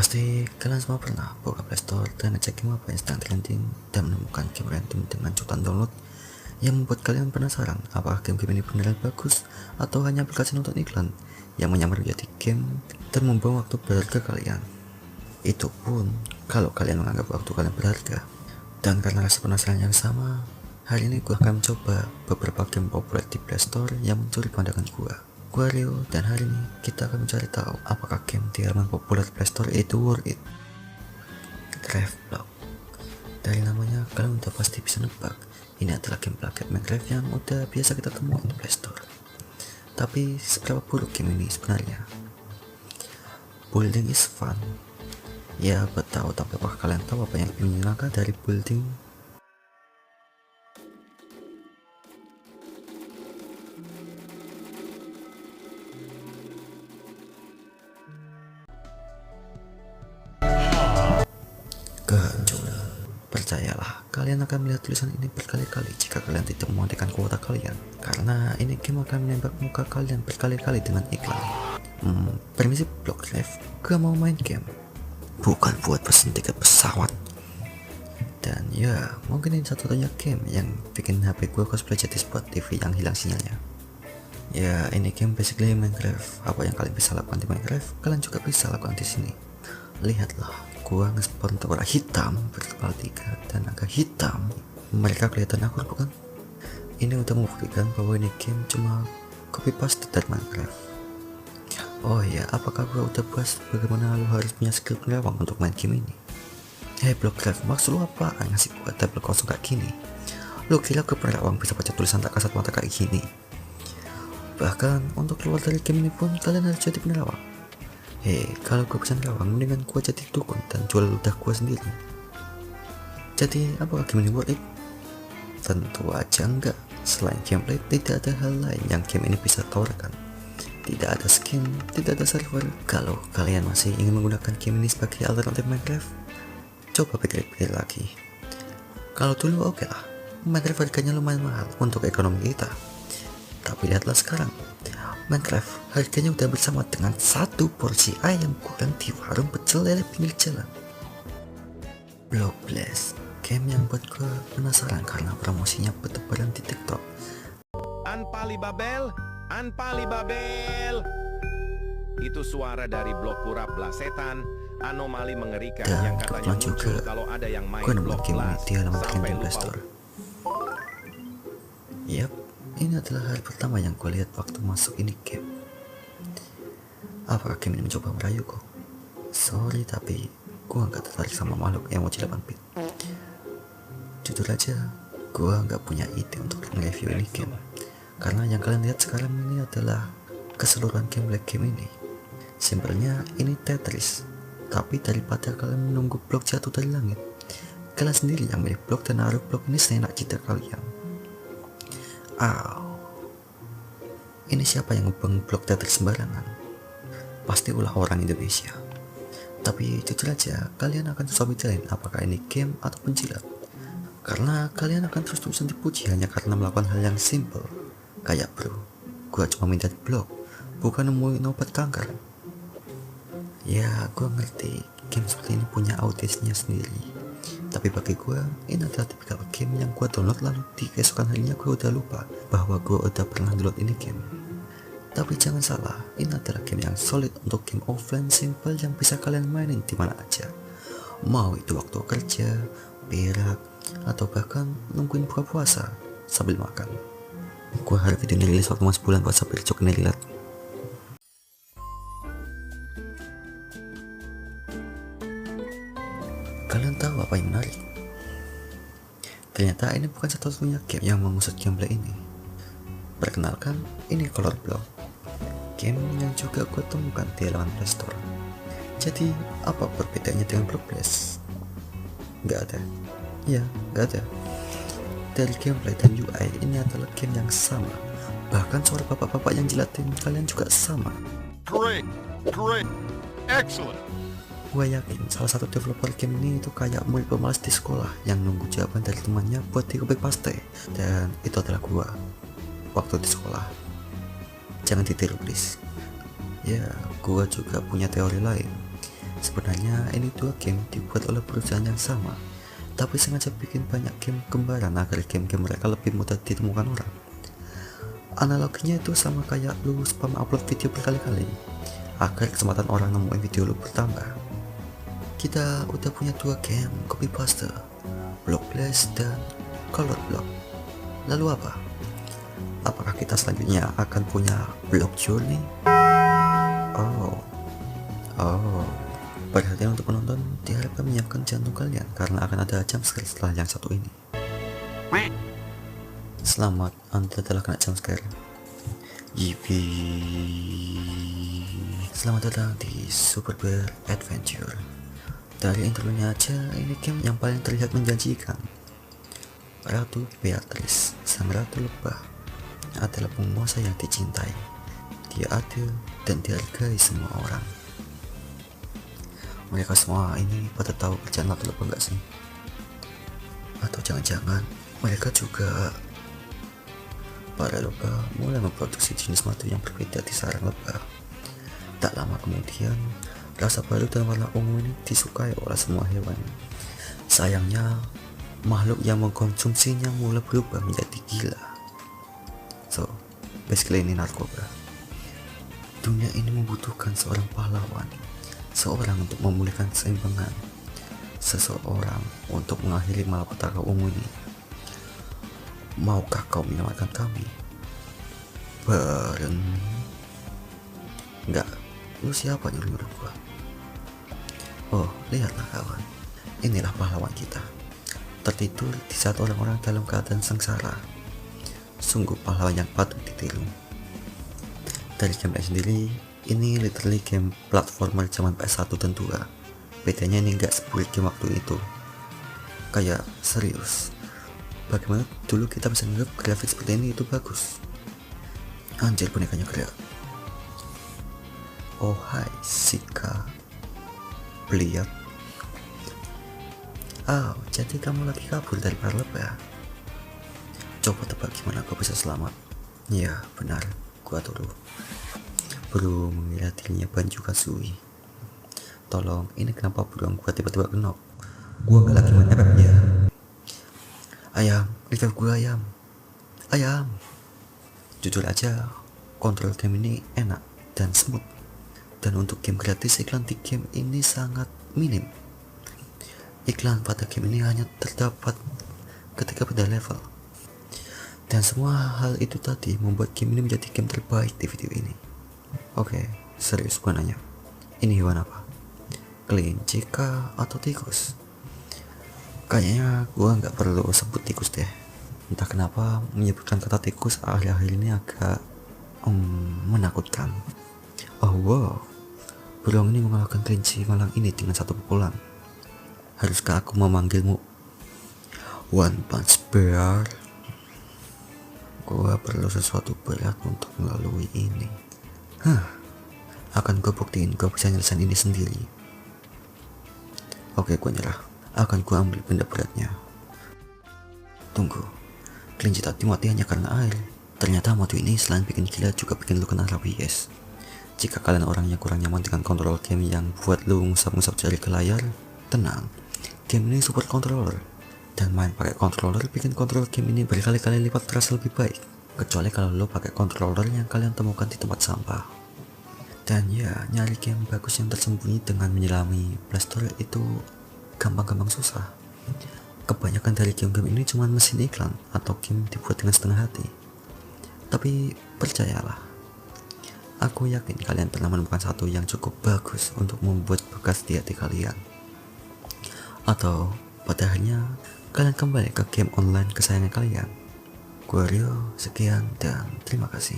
Pasti kalian semua pernah buka Play Store dan ngecek game apa yang sedang trending dan menemukan game random dengan jutaan download yang membuat kalian penasaran apakah game-game ini beneran bagus atau hanya aplikasi nonton iklan yang menyamar menjadi game dan membuang waktu berharga kalian. Itu pun kalau kalian menganggap waktu kalian berharga. Dan karena rasa penasaran yang sama, hari ini gue akan mencoba beberapa game populer di Play Store yang mencuri pandangan gue. Gua Rio, dan hari ini kita akan mencari tahu apakah game di halaman populer Play Store itu worth it. Craftblock. Dari namanya kalian udah pasti bisa nebak, ini adalah game plagiat Minecraft yang udah biasa kita temukan di Play Store. Tapi seberapa buruk game ini sebenarnya? Building is fun. Ya betul, tapi apakah kalian tahu apa yang menyenangkan dari building? Kehancuran. Percayalah, kalian akan melihat tulisan ini berkali-kali jika kalian tidak memandikan kuota kalian, karena ini game akan menembak muka kalian berkali-kali dengan iklan. Permisi Blockcraft, gue mau main game, bukan buat pesen tiket pesawat. Dan ya, mungkin ini satu-satunya game yang bikin HP gue cosplay jadi spot TV yang hilang sinyalnya. Ya, ini game basically Minecraft. Apa yang kalian bisa lakukan di Minecraft, kalian juga bisa lakukan di sini. Lihatlah, gua nge-spawn tawar hitam berkepala 3 dan agak hitam. Mereka kelihatan akur bukan? Ini udah membuktikan bahwa ini game cuma copy paste dari Minecraft. Oh ya, apakah gua udah bahas bagaimana lu harus punya skill penerawang untuk main game ini? Hey Blockcraft, maksud lu apaan ngasih gua tabel kosong kayak gini? Lu kira ke penerawang bisa baca tulisan tak kasat mata kayak gini? Bahkan untuk keluar dari game ini pun kalian harus jadi penerawang. Kalau gue bisa nerawang, mendingan gue jadi dukun dan jual ludah gue sendiri. Jadi apakah game ini worth it? Tentu aja enggak. Selain gameplay, tidak ada hal lain yang game ini bisa tawarkan. Tidak ada skin, tidak ada server. Kalau kalian masih ingin menggunakan game ini sebagai alternatif Minecraft, coba pikir-pikir lagi. Kalau dulu oke lah, Minecraft harganya lumayan mahal untuk ekonomi kita. Tapi lihatlah sekarang, Minecraft harganya udah bersama dengan satu porsi ayam goreng di warung pecel lele pinggir jalan. Block Blast, game yang buat gue penasaran karena promosinya bertebaran di TikTok. Anpalibabel, Anpalibabel. Itu suara dari blok pura blasetan, anomali mengerikan Dan yang katanya muncul juga, kalau ada yang main gue blok nemu game ini blast di halaman sampai trending Play lupa. Store. Yap, ini adalah hari pertama yang gue lihat waktu masuk ini game. Apakah game ini mencoba merayuku? Sorry, tapi gue nggak tertarik sama makhluk emoji 8-bit. Jujur aja, gue nggak punya ide untuk nge-review ini game, karena yang kalian lihat sekarang ini adalah keseluruhan gameplay game ini. Simpelnya ini Tetris, tapi daripada kalian menunggu blok jatuh dari langit, kalian sendiri yang milih blok dan naruh blok ini seenak jidat kalian. Ini siapa yang ngebang blok Tetris sembarangan? Pasti ulah orang Indonesia. Tapi jujur aja, kalian akan susah bedain apakah ini game atau penjilat, karena kalian akan terus-terusan dipuji hanya karena melakukan hal yang simple. Kayak bro, gua cuma minta blok, bukan nemuin obat kanker. Ya, gua ngerti game seperti ini punya audiensnya sendiri, tapi bagi gua ini adalah tipikal game yang gua download lalu di keesokan harinya gua udah lupa bahwa gua udah pernah download ini game. Tapi jangan salah, ini adalah game yang solid untuk game offline simple yang bisa kalian mainin di mana aja. Mau itu waktu kerja, berak, atau bahkan nungguin buka puasa sambil makan. Gua harap video ini rilis waktu mas bulan buat sampai cok nelilat. Kalian tahu apa yang menarik? Ternyata ini bukan satu-satunya game yang mengusut gameplay ini. Perkenalkan, ini Color Block, game yang juga gue temukan di halaman Play Store. Jadi, apa perbedaannya dengan Block Blast? Nggak ada. Ya, nggak ada. Dari gameplay dan UI, ini adalah game yang sama. Bahkan suara bapak-bapak yang jilatin kalian juga sama. Great, excellent. Gue yakin salah satu developer game ini itu kayak murid pemalas di sekolah yang nunggu jawaban dari temannya buat di copy paste. Dan itu adalah gue waktu di sekolah. Jangan ditiru please. Ya, gue juga punya teori lain. Sebenarnya ini dua game dibuat oleh perusahaan yang sama, tapi sengaja bikin banyak game kembaran agar game-game mereka lebih mudah ditemukan orang. Analoginya itu sama kayak lu spam upload video berkali-kali agar kesempatan orang nemuin video lu bertambah. Kita udah punya dua game copy paste, Block Blast dan Color Block. Lalu apa? Apakah kita selanjutnya akan punya Block Journey? Oh, perhatian untuk penonton, diharapkan menyiapkan jantung kalian karena akan ada jumpscare setelah yang satu ini. Selamat, Anda telah kena jumpscare. Yippee. Selamat datang di Super Bear Adventure. Dari intronya aja, ini game yang paling terlihat menjanjikan. Ratu Beatrice, sang ratu lebah, adalah penguasa yang dicintai. Dia adil dan dihargai semua orang. Mereka semua ini pada tahu kerjaan ratu lebah gak sih? Atau jangan-jangan mereka juga para lebah mulai memproduksi jenis madu yang berbeda di sarang lebah. Tak lama kemudian, rasa baru dan warna ungu ini disukai oleh semua hewan. Sayangnya, makhluk yang mengkonsumsinya mulai berubah menjadi gila. So, basically ini narkoba. Dunia ini membutuhkan seorang pahlawan, seorang untuk memulihkan keseimbangan, seseorang untuk mengakhiri malapetaka ungu ini. Maukah kau menyelamatkan kami? Enggak, lu siapa nyuruh gua? Oh, lihatlah kawan, inilah pahlawan kita, tertidur di saat orang-orang dalam keadaan sengsara. Sungguh pahlawan yang patut ditiru. Dari gameplay sendiri, ini literally game platformer zaman PS1 dan 2. Bedanya ini nggak sebuah game waktu itu. Kayak serius, bagaimana dulu kita bisa nganggap grafik seperti ini itu bagus? Anjir, bonekanya gerak. Oh hai, Sika Beliat. Oh, jadi kamu lagi kabur dari para lebah. Coba tebak gimana kau bisa selamat. Ya benar, gua turu. Bro mengira dirinya Banjo Kazooie. Tolong, ini kenapa burung gua tiba-tiba kenop? Gua gak lagi main FF ya. Ayam, revive gua ayam. Ayam. Jujur aja, kontrol game ini enak dan smooth. Dan untuk game gratis, iklan di game ini sangat minim. Iklan pada game ini hanya terdapat ketika beda level. Dan semua hal itu tadi membuat game ini menjadi game terbaik di video ini. Oke, serius gua nanya, ini hewan apa? Kelinci kah atau tikus? Kayaknya gua nggak perlu sebut tikus deh. Entah kenapa menyebutkan kata tikus akhir-akhir ini agak menakutkan. Oh wow, burung ini mengalahkan kelinci malang ini dengan satu pukulan. Haruskah aku memanggilmu One Punch Bear? Gua perlu sesuatu berat untuk melalui ini. Akan gue buktiin gue bisa nyelesain ini sendiri. Oke, gue nyerah. Akan gue ambil benda beratnya. Tunggu, kelinci tadi mati hanya karena air. Ternyata madu ini selain bikin gila juga bikin lu kena rabies. Jika kalian orang yang kurang nyaman dengan kontrol game yang buat lu ngusap-ngusap jari ke layar, tenang, game ini super controller. Dan main pakai controller bikin kontrol game ini berkali-kali lipat terasa lebih baik. Kecuali kalau lo pakai controller yang kalian temukan di tempat sampah. Dan ya, nyari game bagus yang tersembunyi dengan menyelami Play Store itu gampang-gampang susah. Kebanyakan dari game-game ini cuma mesin iklan atau game dibuat dengan setengah hati. Tapi percayalah, aku yakin kalian pernah menemukan satu yang cukup bagus untuk membuat bekas di hati kalian. Atau pada akhirnya kalian kembali ke game online kesayangan kalian. Gua Rio, sekian dan terima kasih.